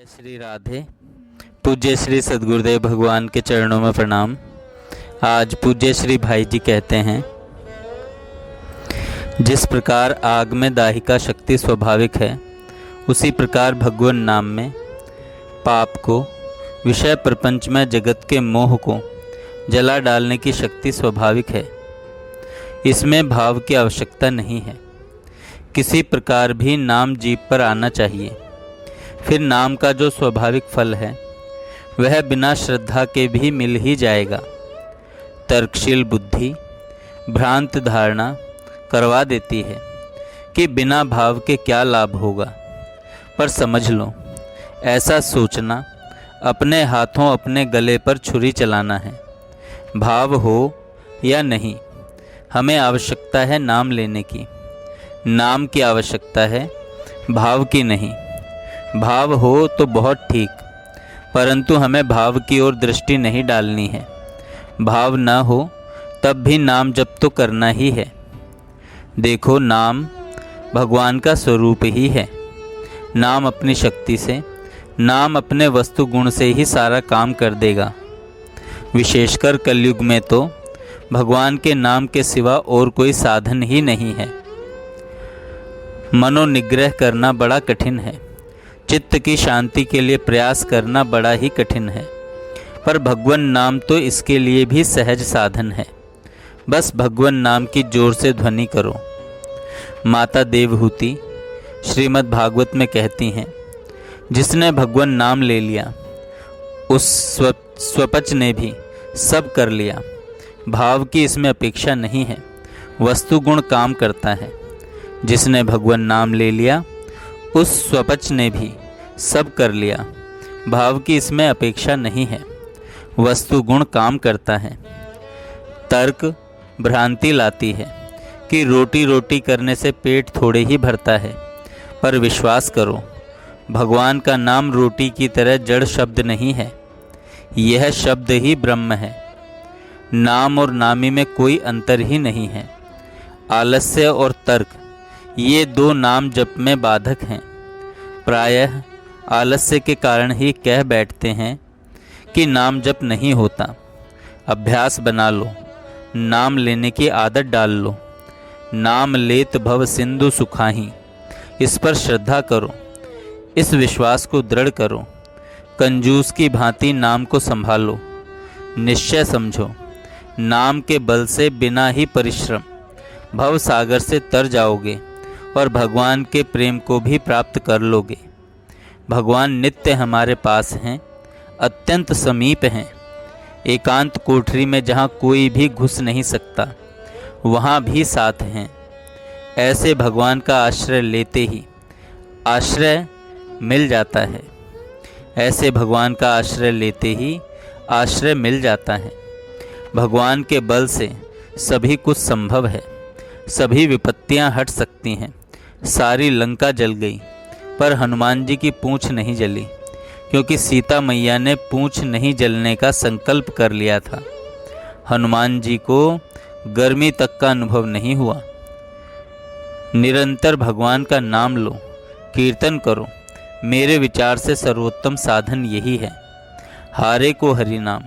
जय श्री राधे। पूज्य श्री सद्गुरुदेव भगवान के चरणों में प्रणाम। आज पूज्य श्री भाई जी कहते हैं, जिस प्रकार आग में दाहिका शक्ति स्वाभाविक है, उसी प्रकार भगवान नाम में पाप को, विषय प्रपंच में जगत के मोह को जला डालने की शक्ति स्वाभाविक है। इसमें भाव की आवश्यकता नहीं है। किसी प्रकार भी नाम जीभ पर आना चाहिए। फिर नाम का जो स्वाभाविक फल है वह बिना श्रद्धा के भी मिल ही जाएगा। तर्कशील बुद्धि भ्रांत धारणा करवा देती है कि बिना भाव के क्या लाभ होगा, पर समझ लो, ऐसा सोचना अपने हाथों अपने गले पर छुरी चलाना है। भाव हो या नहीं, हमें आवश्यकता है नाम लेने की। नाम की आवश्यकता है, भाव की नहीं। भाव हो तो बहुत ठीक, परंतु हमें भाव की ओर दृष्टि नहीं डालनी है। भाव न हो तब भी नाम जप तो करना ही है। देखो, नाम भगवान का स्वरूप ही है। नाम अपनी शक्ति से, नाम अपने वस्तु गुण से ही सारा काम कर देगा। विशेषकर कलयुग में तो भगवान के नाम के सिवा और कोई साधन ही नहीं है। मनोनिग्रह करना बड़ा कठिन है। चित्त की शांति के लिए प्रयास करना बड़ा ही कठिन है, पर भगवान नाम तो इसके लिए भी सहज साधन है। बस भगवान नाम की जोर से ध्वनि करो। माता देवहूति श्रीमद् भागवत में कहती हैं, जिसने भगवान नाम ले लिया उस स्वपच ने भी सब कर लिया। भाव की इसमें अपेक्षा नहीं है, वस्तु गुण काम करता है। जिसने भगवान नाम ले लिया उस स्वपच ने भी सब कर लिया। भाव की इसमें अपेक्षा नहीं है, वस्तु गुण काम करता है। तर्क भ्रांति लाती है कि रोटी रोटी करने से पेट थोड़े ही भरता है, पर विश्वास करो, भगवान का नाम रोटी की तरह जड़ शब्द नहीं है। यह शब्द ही ब्रह्म है। नाम और नामी में कोई अंतर ही नहीं है। आलस्य और तर्क ये दो नाम जप में बाधक हैं। प्रायः आलस्य के कारण ही कह बैठते हैं कि नाम जप नहीं होता। अभ्यास बना लो, नाम लेने की आदत डाल लो। नाम लेत भव सिंधु सुखाही, इस पर श्रद्धा करो, इस विश्वास को दृढ़ करो। कंजूस की भांति नाम को संभालो। निश्चय समझो, नाम के बल से बिना ही परिश्रम भव सागर से तर जाओगे और भगवान के प्रेम को भी प्राप्त कर लोगे। भगवान नित्य हमारे पास हैं, अत्यंत समीप हैं। एकांत कोठरी में जहाँ कोई भी घुस नहीं सकता, वहाँ भी साथ हैं। ऐसे भगवान का आश्रय लेते ही आश्रय मिल जाता है। ऐसे भगवान का आश्रय लेते ही आश्रय मिल जाता है। भगवान के बल से सभी कुछ संभव है। सभी विपत्तियां हट सकती हैं। सारी लंका जल गई, पर हनुमान जी की पूंछ नहीं जली, क्योंकि सीता मैया ने पूंछ नहीं जलने का संकल्प कर लिया था। हनुमान जी को गर्मी तक का अनुभव नहीं हुआ। निरंतर भगवान का नाम लो, कीर्तन करो। मेरे विचार से सर्वोत्तम साधन यही है। हारे को हरि नाम,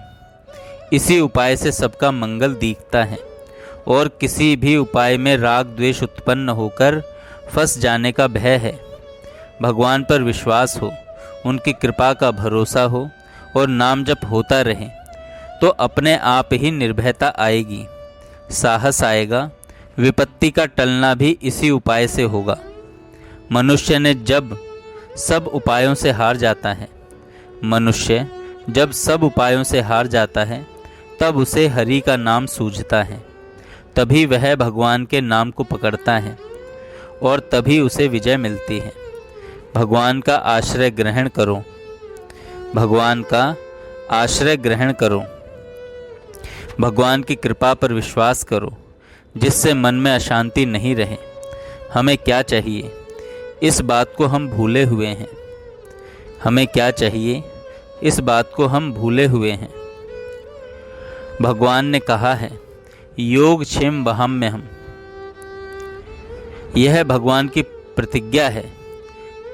इसी उपाय से सबका मंगल दिखता है। और किसी भी उपाय में राग द्वेष उत्पन्न होकर फंस जाने का भय है। भगवान पर विश्वास हो, उनकी कृपा का भरोसा हो और नाम जप होता रहे, तो अपने आप ही निर्भयता आएगी, साहस आएगा। विपत्ति का टलना भी इसी उपाय से होगा। मनुष्य ने जब सब उपायों से हार जाता है, मनुष्य जब सब उपायों से हार जाता है, तब उसे हरि का नाम सूझता है। तभी वह भगवान के नाम को पकड़ता है और तभी उसे विजय मिलती है। भगवान का आश्रय ग्रहण करो। भगवान का आश्रय ग्रहण करो। भगवान की कृपा पर विश्वास करो, जिससे मन में अशांति नहीं रहे। हमें क्या चाहिए, इस बात को हम भूले हुए हैं। हमें क्या चाहिए, इस बात को हम भूले हुए हैं। भगवान ने कहा है, योग क्षेम वहम में हम। यह भगवान की प्रतिज्ञा है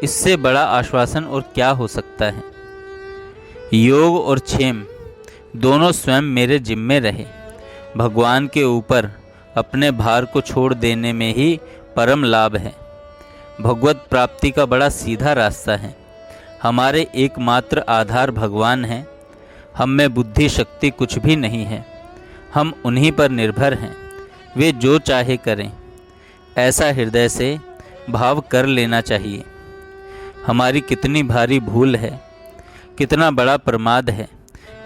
इससे बड़ा आश्वासन और क्या हो सकता है। योग और क्षेम दोनों स्वयं मेरे जिम्मे रहे। भगवान के ऊपर अपने भार को छोड़ देने में ही परम लाभ है। भगवत प्राप्ति का बड़ा सीधा रास्ता है। हमारे एकमात्र आधार भगवान हैं। हम में बुद्धि शक्ति कुछ भी नहीं है। हम उन्हीं पर निर्भर हैं। वे जो चाहे करें, ऐसा हृदय से भाव कर लेना चाहिए। हमारी कितनी भारी भूल है, कितना बड़ा प्रमाद है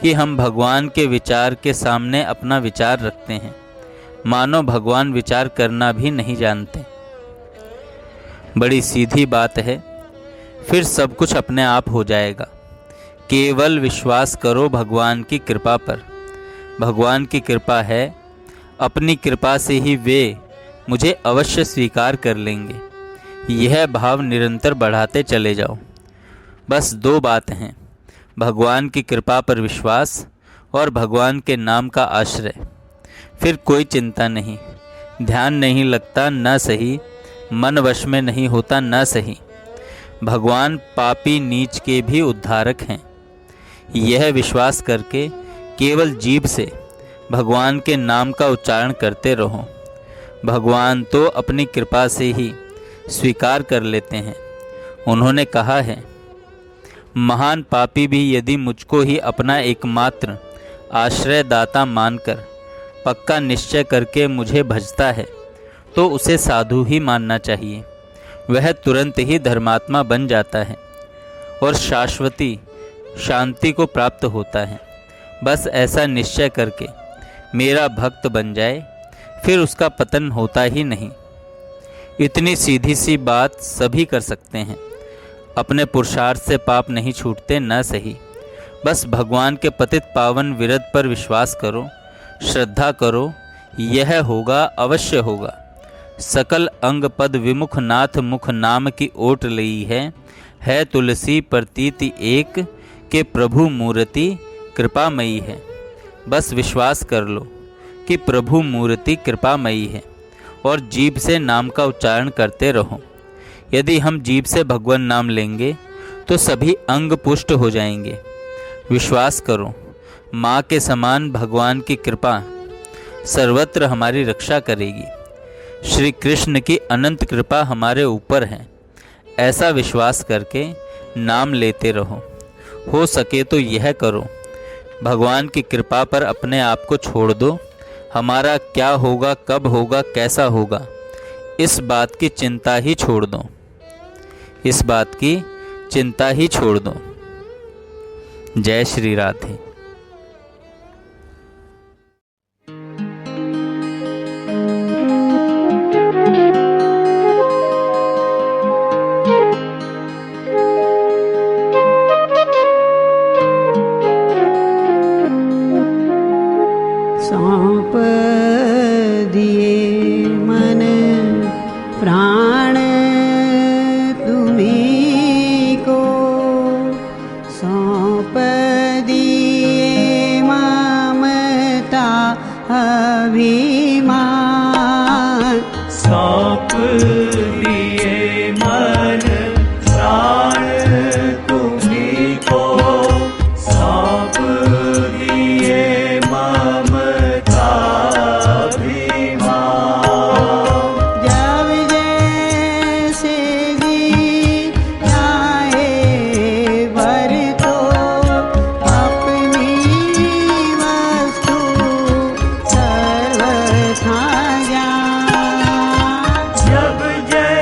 कि हम भगवान के विचार के सामने अपना विचार रखते हैं, मानो भगवान विचार करना भी नहीं जानते। बड़ी सीधी बात है, फिर सब कुछ अपने आप हो जाएगा। केवल विश्वास करो भगवान की कृपा पर। भगवान की कृपा है, अपनी कृपा से ही वे मुझे अवश्य स्वीकार कर लेंगे। यह भाव निरंतर बढ़ाते चले जाओ। बस दो बात हैं, भगवान की कृपा पर विश्वास और भगवान के नाम का आश्रय। फिर कोई चिंता नहीं। ध्यान नहीं लगता न सही, मन वश में नहीं होता न सही। भगवान पापी नीच के भी उद्धारक हैं। यह विश्वास करके केवल जीभ से भगवान के नाम का उच्चारण करते रहो। भगवान तो अपनी कृपा से ही स्वीकार कर लेते हैं। उन्होंने कहा है, महान पापी भी यदि मुझको ही अपना एकमात्र आश्रयदाता मानकर पक्का निश्चय करके मुझे भजता है तो उसे साधु ही मानना चाहिए। वह तुरंत ही धर्मात्मा बन जाता है और शाश्वती शांति को प्राप्त होता है। बस ऐसा निश्चय करके मेरा भक्त बन जाए, फिर उसका पतन होता ही नहीं। इतनी सीधी सी बात सभी कर सकते हैं। अपने पुरुषार्थ से पाप नहीं छूटते न सही। बस भगवान के पतित पावन विरद पर विश्वास करो, श्रद्धा करो, यह होगा, अवश्य होगा। सकल अंग पद विमुख नाथ मुख नाम की ओट लई है तुलसी प्रतीति एक के प्रभु मूर्ति कृपामयी है। बस विश्वास कर लो कि प्रभु मूर्ति कृपामयी है और जीभ से नाम का उच्चारण करते रहो। यदि हम जीभ से भगवान नाम लेंगे तो सभी अंग पुष्ट हो जाएंगे। विश्वास करो, माँ के समान भगवान की कृपा सर्वत्र हमारी रक्षा करेगी। श्री कृष्ण की अनंत कृपा हमारे ऊपर है। ऐसा विश्वास करके नाम लेते रहो। हो सके तो यह करो, भगवान की कृपा पर अपने आप को छोड़ दो। हमारा क्या होगा, कब होगा, कैसा होगा, इस बात की चिंता ही छोड़ दो। इस बात की चिंता ही छोड़ दो। जय श्री राधे। सौंप दिए मन प्राण तुम्हीं को, सौंप दिए ममता अभिमान, सौंप दिए मन प्राण तुम्हीं को, सौंप दिए ममता अभिमान। जब जैसे जी जाए वर तो अपनी वस्तु सर्वथा जान। जब जैसे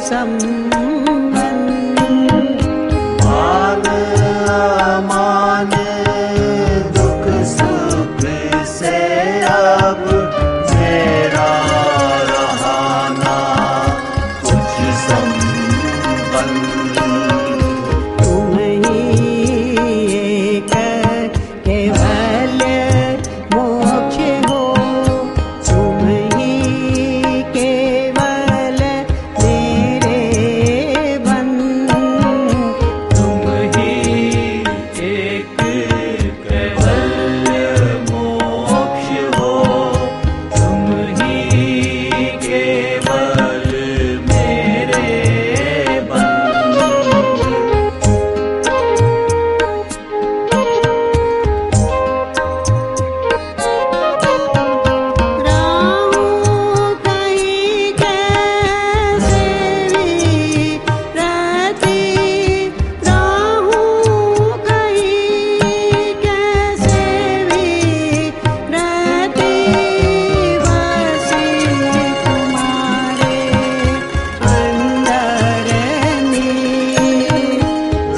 संबंध। मान अमान दुख सुख से अब मेरा रहा ना कुछ संबंध। तुम ही एक केवल मोक्ष हो, तुम ही केवल मेरे बंध। तुम ही एक कैवल्य मोक्ष हो, तुम ही केवल मेरे बंधु। राहु कहीं कैसे भी रहती, राहु कहीं कैसे भी रहती, बसी तुम्हारे अंदर नीर।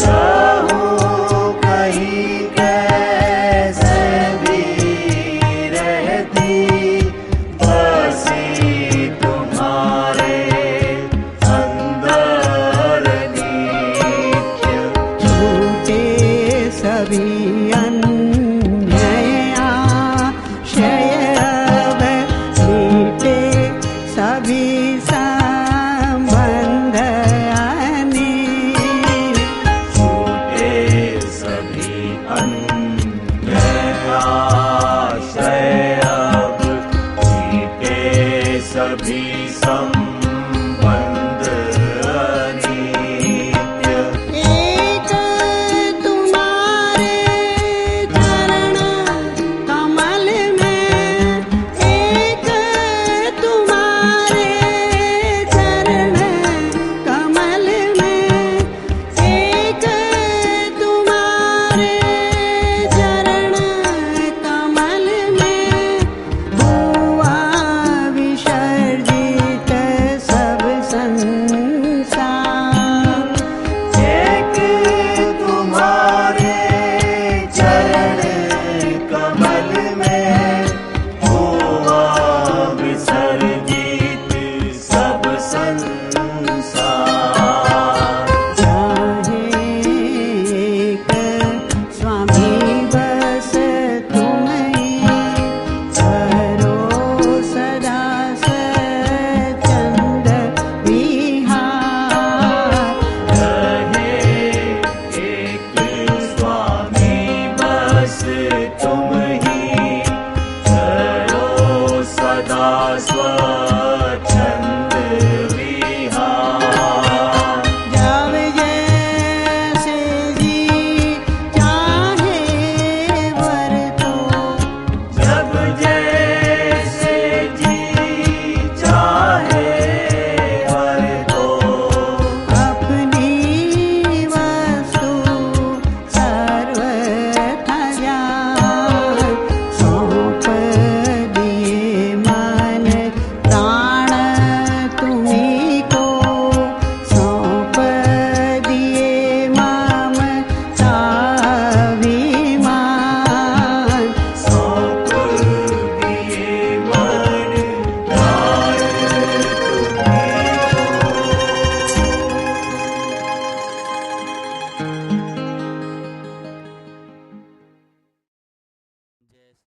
राहु कहीं कैसे भी रहती, बसी तुम्हारे अंदर नित्य। छूटे सभी अन्याय आशय अब, मीटे सभी संबंध अनेक। छूटे सभी अन्याय अब, छूटे सभी संबंध अनित्य। एक तुम्हारे चरण कमल में, एक तुम्हारे चरण कमल में, एक तुम्हारे चरण कमल में, हुआ विसर्जित सब संसार। एक तुम्हारे चरण कमल में, हुआ विसर्जित सब संसार।